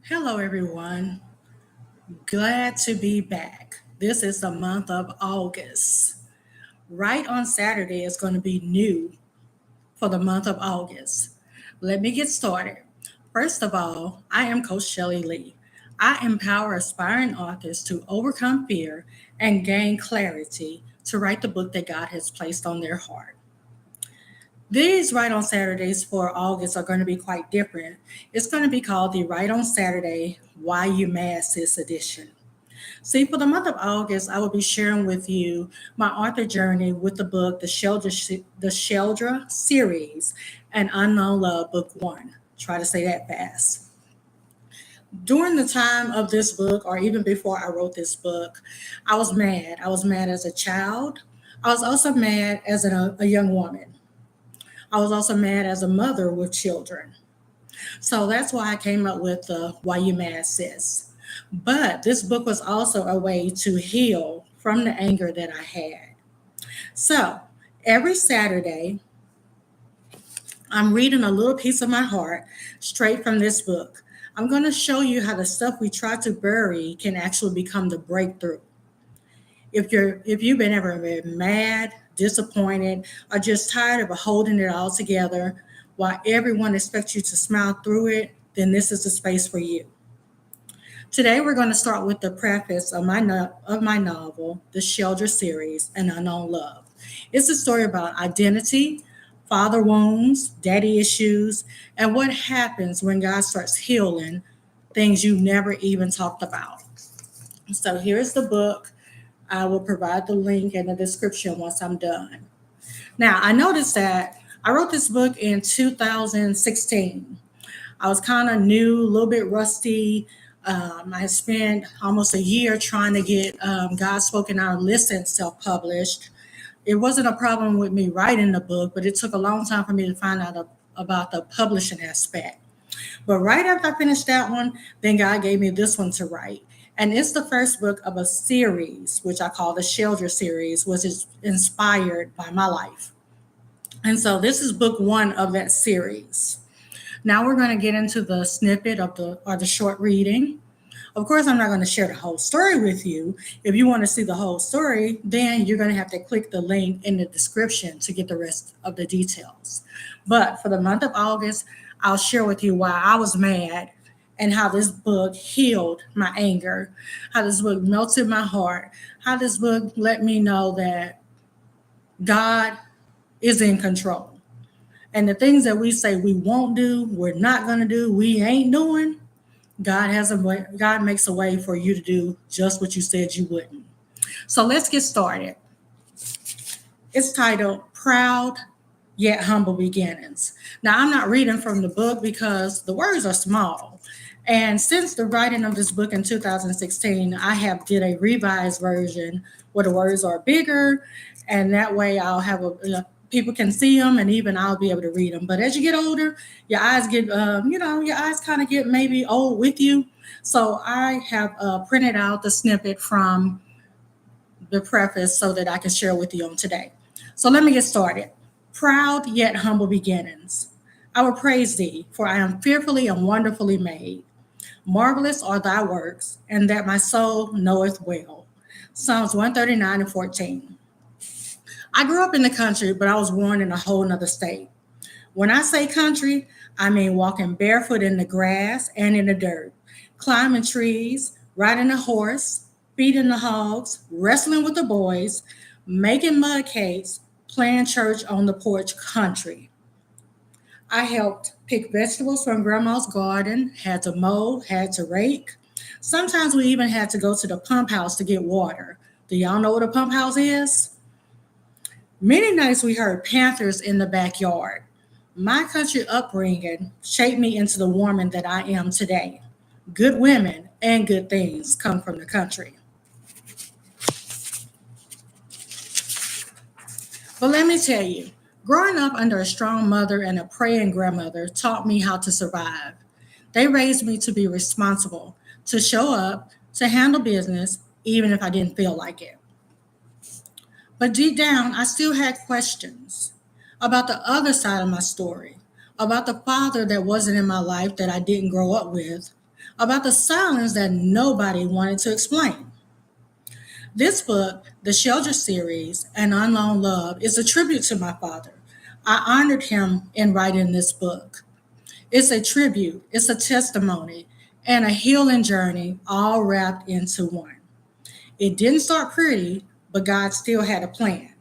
Hello, everyone. Glad to be back. This is the month of August. Right on Saturday is going to be new for the month of August. Let me get started. First of all, I am Coach Shelley Lee. I empower aspiring authors to overcome fear and gain clarity to write the book that God has placed on their heart. These Right on Saturdays for August are going to be quite different. It's going to be called the Right on Saturday Why You Mad Sis edition. See, for the month of August, I will be sharing with you my author journey with the book, the Sheldra Series, and Unknown Love, Book One. Try to say that fast. During the time of this book, or even before I wrote this book, I was mad. I was mad as a child. I was also mad as a young woman. I was also mad as a mother with children. So that's why I came up with the Why You Mad Sis. But this book was also a way to heal from the anger that I had. So every Saturday, I'm reading a little piece of my heart straight from this book. I'm going to show you how the stuff we try to bury can actually become the breakthrough. If you've been ever been mad, disappointed, or just tired of holding it all together while everyone expects you to smile through it, then this is the space for you. Today we're going to start with the preface of my novel, The Sheldra Series, and Unknown Love. It's a story about identity, father wounds, daddy issues, and what happens when God starts healing things you never even talked about. So here's the book. I will provide the link in the description once I'm done. Now, I noticed that I wrote this book in 2016. I was kind of new, a little bit rusty. I had spent almost a year trying to get God Spoken Out Listen self published. It wasn't a problem with me writing the book, but it took a long time for me to find out about the publishing aspect. But right after I finished that one, then God gave me this one to write. And it's the first book of a series, which I call the Sheldra Series, which is inspired by my life. And so this is book one of that series. Now we're going to get into the snippet of the short reading. Of course, I'm not going to share the whole story with you. If you want to see the whole story, then you're going to have to click the link in the description to get the rest of the details. But for the month of August, I'll share with you why I was mad and how this book healed my anger, how this book melted my heart, how this book let me know that God is in control. And the things that we say we won't do, we're not going to do, we ain't doing, God has a way, God makes a way for you to do just what you said you wouldn't. So let's get started. It's titled Proud Yet Humble Beginnings. Now, I'm not reading from the book because the words are small. And since the writing of this book in 2016, I have did a revised version where the words are bigger, and that way I'll have people can see them, and even I'll be able to read them. But as you get older, your eyes get, your eyes kind of get maybe old with you. So I have printed out the snippet from the preface so that I can share with you on today. So let me get started. Proud yet humble beginnings. I will praise thee, for I am fearfully and wonderfully made. Marvelous are thy works, and that my soul knoweth well. Psalms 139 and 14. I grew up in the country, but I was born in a whole nother state. When I say country, I mean walking barefoot in the grass and in the dirt, climbing trees, riding a horse, feeding the hogs, wrestling with the boys, making mud cakes, playing church on the porch country. I helped pick vegetables from grandma's garden, had to mow, had to rake. Sometimes we even had to go to the pump house to get water. Do y'all know what a pump house is? Many nights we heard panthers in the backyard. My country upbringing shaped me into the woman that I am today. Good women and good things come from the country. But let me tell you, growing up under a strong mother and a praying grandmother taught me how to survive. They raised me to be responsible, to show up, to handle business, even if I didn't feel like it. But deep down, I still had questions about the other side of my story, about the father that wasn't in my life that I didn't grow up with, about the silence that nobody wanted to explain. This book, the Sheldra Series and Unknown Love, is a tribute to my father. I honored him in writing this book. It's a tribute, it's a testimony, and a healing journey all wrapped into one. It didn't start pretty, but God still had a plan.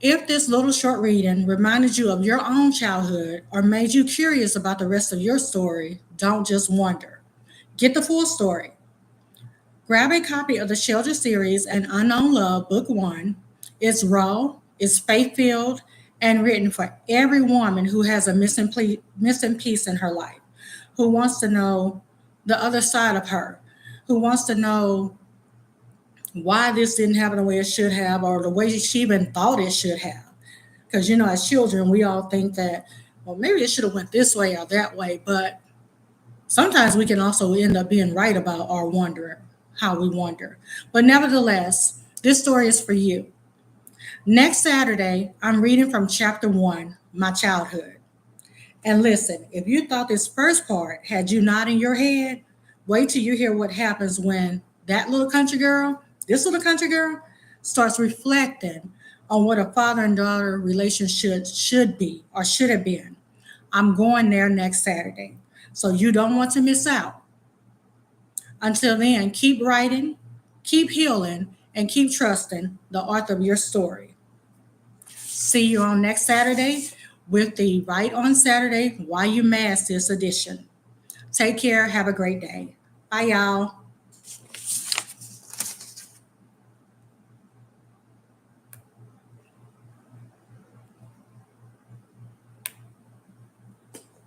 If this little short reading reminded you of your own childhood or made you curious about the rest of your story, don't just wonder. Get the full story. Grab a copy of the Sheldra Series and Unknown Love, Book 1. It's raw, it's faith filled, and written for every woman who has a missing piece in her life, who wants to know the other side of her, who wants to know why this didn't happen the way it should have or the way she even thought it should have. Because, as children, we all think that, well, maybe it should have went this way or that way, but sometimes we can also end up being right about our wondering, how we wonder. But nevertheless, this story is for you. Next Saturday, I'm reading from chapter 1, My Childhood. And listen, if you thought this first part had you nodding your head, wait till you hear what happens when that little country girl, this little country girl, starts reflecting on what a father and daughter relationship should be or should have been. I'm going there next Saturday, so you don't want to miss out. Until then, keep writing, keep healing, and keep trusting the author of your story. See you on next Saturday with the Write on Saturday Why You Mask This edition. Take care. Have a great day. Bye, y'all.